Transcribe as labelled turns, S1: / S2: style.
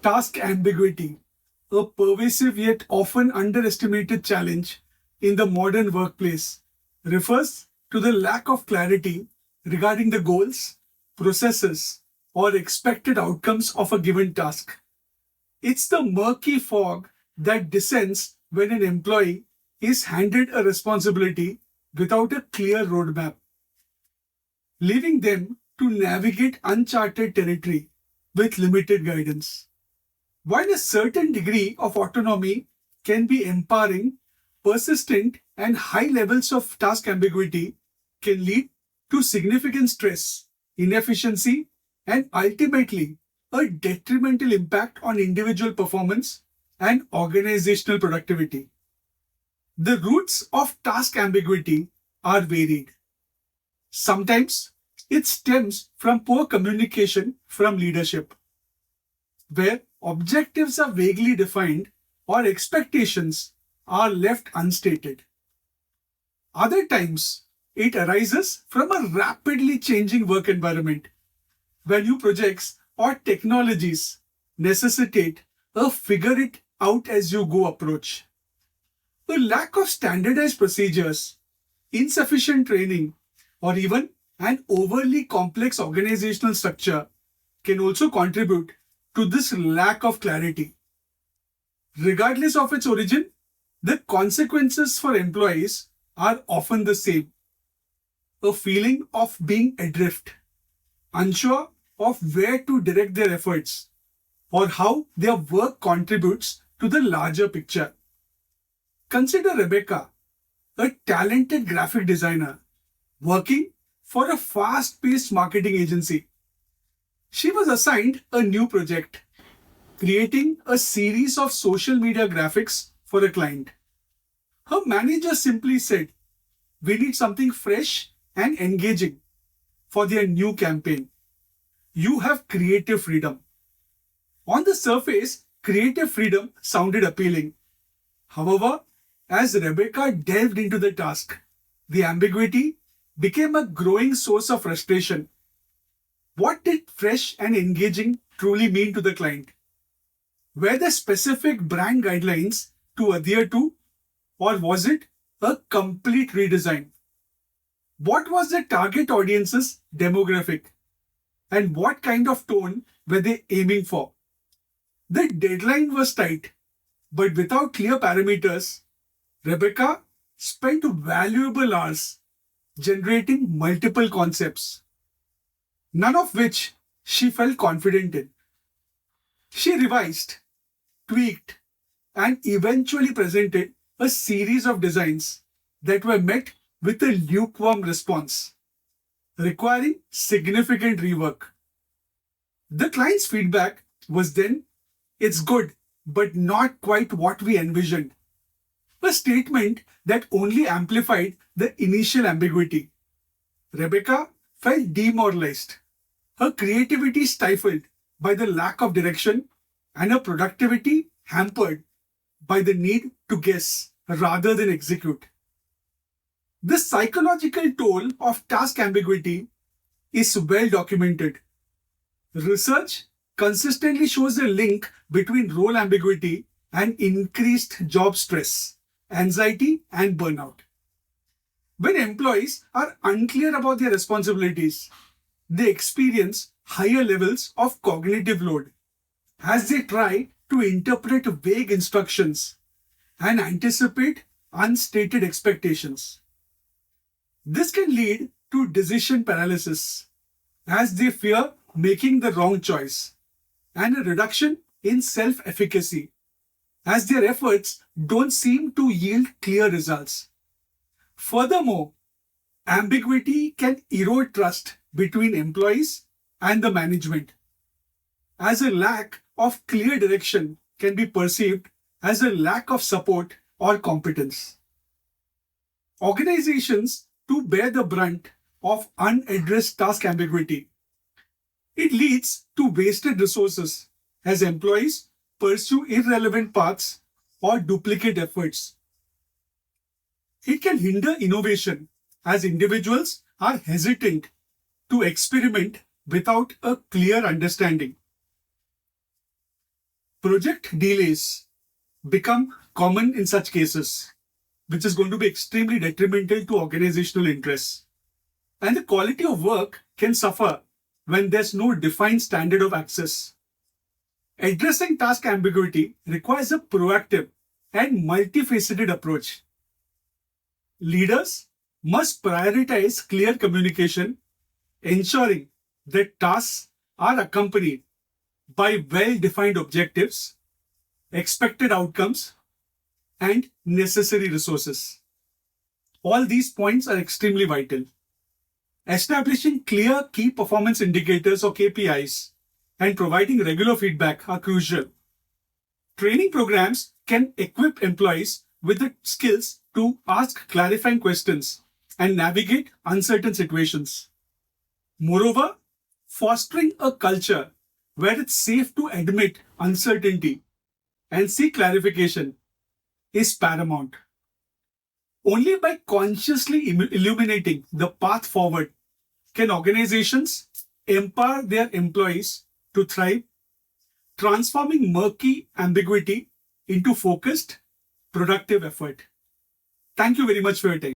S1: Task ambiguity, a pervasive yet often underestimated challenge in the modern workplace, refers to the lack of clarity regarding the goals, processes, or expected outcomes of a given task. It's the murky fog that descends when an employee is handed a responsibility without a clear roadmap, leaving them to navigate uncharted territory with limited guidance. While a certain degree of autonomy can be empowering, persistent and high levels of task ambiguity can lead to significant stress, inefficiency, and ultimately a detrimental impact on individual performance and organizational productivity. The roots of task ambiguity are varied. Sometimes it stems from poor communication from leadership, where objectives are vaguely defined or expectations are left unstated. Other times, it arises from a rapidly changing work environment where new projects or technologies necessitate a figure it out as you go approach. A lack of standardized procedures, insufficient training, or even an overly complex organizational structure can also contribute to this lack of clarity. Regardless of its origin, the consequences for employees are often the same: a feeling of being adrift, unsure of where to direct their efforts, or how their work contributes to the larger picture. Consider Rebecca, a talented graphic designer working for a fast paced marketing agency. She was assigned a new project, creating a series of social media graphics for a client. Her manager simply said, "We need something fresh and engaging for their new campaign. You have creative freedom." On the surface, creative freedom sounded appealing. However, as Rebecca delved into the task, the ambiguity became a growing source of frustration. What did fresh and engaging truly mean to the client? Were there specific brand guidelines to adhere to, or was it a complete redesign? What was the target audience's demographic, and what kind of tone were they aiming for? The deadline was tight, but without clear parameters, Rebecca spent valuable hours generating multiple concepts, none of which she felt confident in. She revised, tweaked, and eventually presented a series of designs that were met with a lukewarm response, requiring significant rework. The client's feedback was then, "It's good, but not quite what we envisioned." A statement that only amplified the initial ambiguity. Rebecca felt demoralized, her creativity stifled by the lack of direction, and her productivity hampered by the need to guess rather than execute. The psychological toll of task ambiguity is well documented. Research consistently shows a link between role ambiguity and increased job stress, anxiety, and burnout. When employees are unclear about their responsibilities, they experience higher levels of cognitive load as they try to interpret vague instructions and anticipate unstated expectations. This can lead to decision paralysis as they fear making the wrong choice, and a reduction in self efficacy as their efforts don't seem to yield clear results. Furthermore, ambiguity can erode trust between employees and the management, as a lack of clear direction can be perceived as a lack of support or competence. Organizations to bear the brunt of unaddressed task ambiguity. It leads to wasted resources as employees pursue irrelevant paths or duplicate efforts. It can hinder innovation as individuals are hesitant to experiment without a clear understanding. Project delays become common in such cases, which is going to be extremely detrimental to organizational interests. And the quality of work can suffer when there's no defined standard of access. Addressing task ambiguity requires a proactive and multifaceted approach. Leaders must prioritize clear communication, ensuring that tasks are accompanied by well-defined objectives, expected outcomes, and necessary resources. All these points are extremely vital. Establishing clear key performance indicators or KPIs and providing regular feedback are crucial. Training programs can equip employees with the skills to ask clarifying questions and navigate uncertain situations. Moreover, fostering a culture where it's safe to admit uncertainty and seek clarification is paramount. Only by consciously illuminating the path forward can organizations empower their employees to thrive, transforming murky ambiguity into focused, productive effort. Thank you very much for your time.